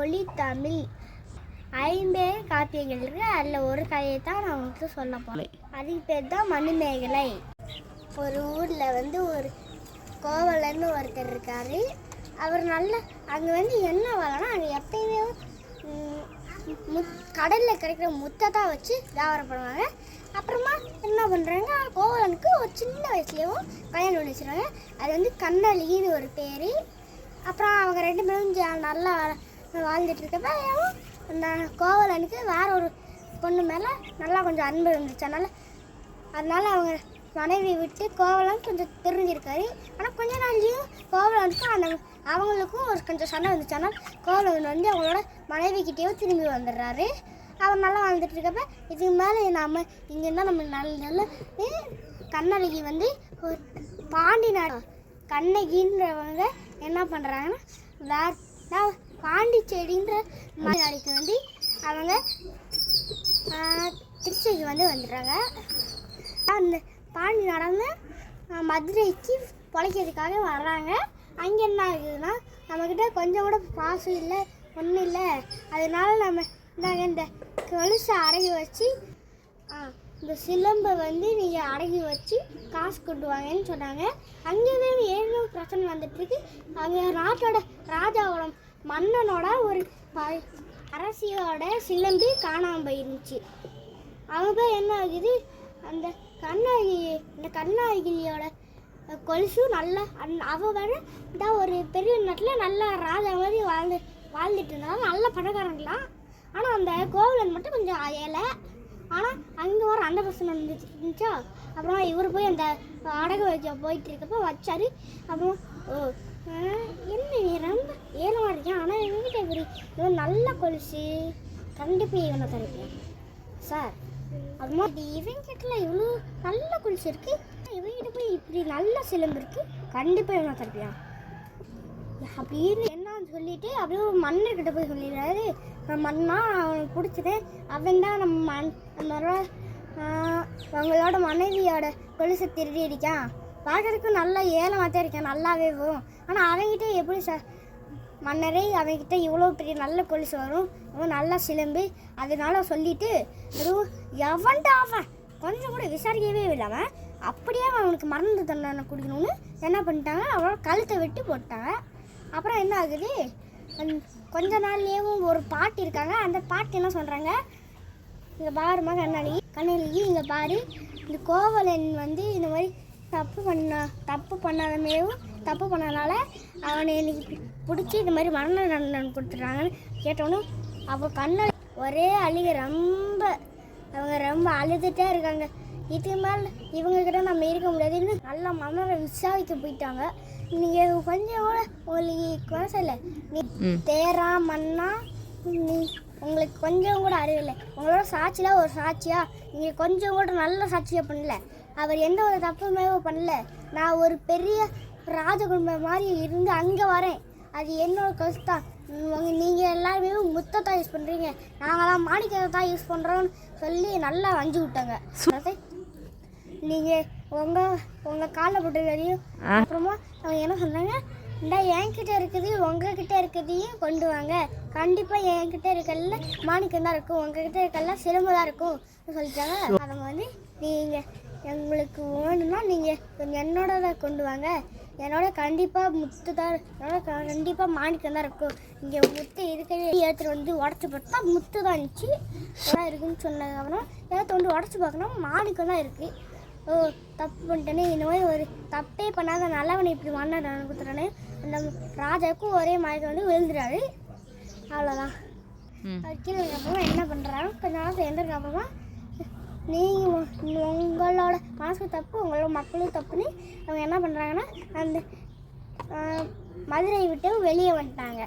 மொழி தமிழ் 50 காப்பியங்கள் இருக்கு. அதில் ஒரு கதையை தான் நான் உங்களுக்கு சொல்ல போகிறேன். அதுக்கு பேர் தான் மணிமேகலை. ஒரு ஊரில் வந்து ஒரு கோவலன்னு ஒருத்தர் இருக்கார். அவர் அங்கே வந்து என்ன வேலைன்னா அங்கே எப்பயுமே கடலில் கிடைக்கிற முத்தை தான் வச்சு வியாபாரம் பண்ணுவாங்க. அப்புறமா என்ன பண்ணுறாங்க, கோவலனுக்கு ஒரு சின்ன வயசுலேயும் கல்யாணம் பண்ணி வச்சுருவாங்க. அது வந்து கண்ணழின்னு ஒரு பேர். அப்புறம் அவங்க 2 பேரும் நல்லா வாழ்ந்துட்டு இருக்கப்ப அந்த கோவலனுக்கு வேற ஒரு பொண்ணு மேலே நல்லா கொஞ்சம் அன்பு இருந்துச்சு. அதனால அவங்க மனைவி விட்டு கோவலன் கொஞ்சம் தெரிஞ்சிருக்காரு. ஆனால் கொஞ்ச நாள்லேயும் கோவலனுக்கும் அவங்களுக்கும் ஒரு கொஞ்சம் சண்டை வந்துச்சு. ஆனால் கோவலன் வந்து அவங்களோட மனைவிக்கிட்டேயும் திரும்பி வந்துடுறாரு. அவர் நல்லா வாழ்ந்துட்டு இருக்கப்ப இதுக்கு மேலே நாம் இங்கே இருந்தால் நம்ம நல்ல கண்ணழகி வந்து ஒரு பாண்டி நாடு கண்ணகின்றவங்க என்ன பண்ணுறாங்கன்னா பாண்டிச்சேரின்ற நாளைக்கு வந்து அவங்க திருச்சிக்கு வந்துடுறாங்க. அந்த பாண்டி நடந்து மதுரைக்கு பிழைக்கிறதுக்காக வர்றாங்க. அங்கே என்ன ஆகுதுன்னா நம்மக்கிட்ட கொஞ்சம் கூட பாசம் இல்லை, ஒன்றும் இல்லை. அதனால நம்ம இந்த கொலுசை அடகி வச்சு இந்த சிலம்பை வந்து நீங்கள் அடகி வச்சு காசு கொண்டு வாங்கன்னு சொன்னாங்க. அங்கேயே ஏதோ பிரச்சனை வந்துட்டுருக்கு. அங்கே நாட்டோட ராஜாவோட மன்னனோட ஒரு அரசியோட சிலம்பு காணாமல் போயிருந்துச்சு. அவங்க என்ன ஆகுது, அந்த கண்ணகியோட கொலுசும் நல்லா அவள் வேணா ஒரு பெரிய நாட்டில் நல்லா ராஜா மாதிரி வாழ்ந்துட்டு இருந்தாலும் நல்ல பணக்காரங்களாம். ஆனால் அந்த கோவலன் மட்டும் கொஞ்சம் ஏழை. ஆனால் அங்கே வர அந்த பிரச்சனை இருந்துச்சா. அப்புறம் இவர் போய் அந்த அடகு வச்ச போயிட்டு இருக்கப்போ வச்சார். அப்புறம் என்ன நீ ரொம்ப ஏழமாக இருக்கேன், ஆனால் எங்ககிட்ட இவர் நல்ல கொலுசு, கண்டிப்பாக இவனை தருப்பேன் சார். அதுமா இவங்கிட்ட இவ்வளோ நல்ல கொலுசு இருக்குது, இவங்கிட்ட போய் இப்படி நல்ல சிலம்பு இருக்குது, கண்டிப்பாக இவனை தருப்பியா அப்படின்னு என்னன்னு சொல்லிட்டு அப்படியே ஒரு மன்னர்கிட்ட போய் சொல்லிடுறாரு. மன்னா அவனுக்கு பிடிச்சது, அவன் தான் அவங்களோட மனைவியோட கொலுசை திருடி இருக்கான், பார்க்கறதுக்கு நல்லா ஏலமாத்தான் இருக்கேன், நல்லாவே வரும். ஆனால் அவங்ககிட்ட எப்படி மன்னரே அவங்ககிட்ட இவ்வளோ பெரிய நல்ல கொலுசு வரும், இவன் நல்லா சிலம்பு, அதனால சொல்லிட்டு எவன்டா அவன் கொஞ்சம் கூட விசாரிக்கவே இல்லாமல் அப்படியே அவனுக்கு மரண தண்டனை குடிக்கணும்னு என்ன பண்ணிட்டாங்க, அவளோட கழுத்தை வெட்டி போட்டாங்க. அப்புறம் என்ன ஆகுது, கொஞ்ச நாள்லேயும் ஒரு பாட்டி இருக்காங்க. அந்த பாட்டி என்ன சொல்கிறாங்க, இங்கே பாருமா கண்ணழகி இங்கே பாரு, இந்த கோவலன் வந்து இந்த மாதிரி தப்பு பண்ணனால அவனை எனக்கு பிடிச்சி இந்த மாதிரி மரண தண்டனை கொடுத்துட்றாங்கன்னு கேட்டோன்னு அப்போ கண்ணழகி ஒரே அவங்க ரொம்ப அழுதுகிட்டே இருக்காங்க. இதுக்கு மேலே இவங்கக்கிட்ட நம்ம இருக்க முடியாதுன்னு நல்லா மன்னரை விசாரிக்க போயிட்டாங்க. நீங்கள் கொஞ்சம் கூட உங்களுக்கு குறைச்ச இல்லை, நீ தேரா மண்ணா, நீ உங்களுக்கு கொஞ்சம் கூட அறிவில்லை, உங்களோட சாட்சியில் ஒரு சாட்சியா நீங்கள் கொஞ்சம் கூட நல்ல சாட்சியாக பண்ணல, அவர் எந்த ஒரு தப்புமே பண்ணல, நான் ஒரு பெரிய ராஜகுடும்பம் மாதிரி இருந்து அங்கே வரேன், அது என்னோட கஷ்டம், நீங்கள் எல்லாருமே முத்தத்தை யூஸ் பண்ணுறீங்க, நாங்களாம் மாணிக்கத்தை தான் யூஸ் பண்ணுறோன்னு சொல்லி நல்லா வஞ்சி விட்டாங்க. நீங்கள் உங்கள் காலில் போட்டு வரையும். அப்புறமா அவங்க என்ன சொல்கிறாங்க, என்கிட்ட இருக்குது உங்ககிட்ட இருக்கிறதையும் கொண்டு வாங்க, கண்டிப்பாக என்கிட்ட இருக்கல மாணிக்கம் தான் இருக்கும், உங்ககிட்ட இருக்கல சிலம்பு தான் இருக்கும் சொல்லிட்டாங்க. அவங்க வந்து நீங்கள் எங்களுக்கு வேணும்னா நீங்கள் என்னோட கொண்டு வாங்க, என்னோட கண்டிப்பாக முத்து தான், என்னோட கண்டிப்பாக மாணிக்கம் தான் இருக்கும், இங்கே முத்து இருக்கிற எடுத்துகிட்டு வந்து உடச்சி பார்த்தா முத்து தான் இருந்துச்சு இருக்குன்னு சொன்னாங்க. அப்புறம் ஏதாவது வந்து உடச்சி பார்க்கணும் மாணிக்கம் தான் இருக்குது. தப்பு பண்ணிட்டேனே, இந்த மாதிரி ஒரு தப்பே பண்ணாத நல்லவனை இப்படி மன்ன கொடுத்துட்டானே, அந்த ராஜாவுக்கும் ஒரே மாதிரி வந்து விழுந்துறாரு. அவ்வளோதான். அவர் கீழே அப்புறமா என்ன பண்ணுறாங்க, கொஞ்ச நாள் எழுந்திருக்க அப்புறமா நீங்கள் உங்களோட மனசு தப்பு, உங்களோட மக்களும் தப்புன்னு அவங்க என்ன பண்ணுறாங்கன்னா அந்த மதுரை விட்டு வெளியே வந்துட்டாங்க.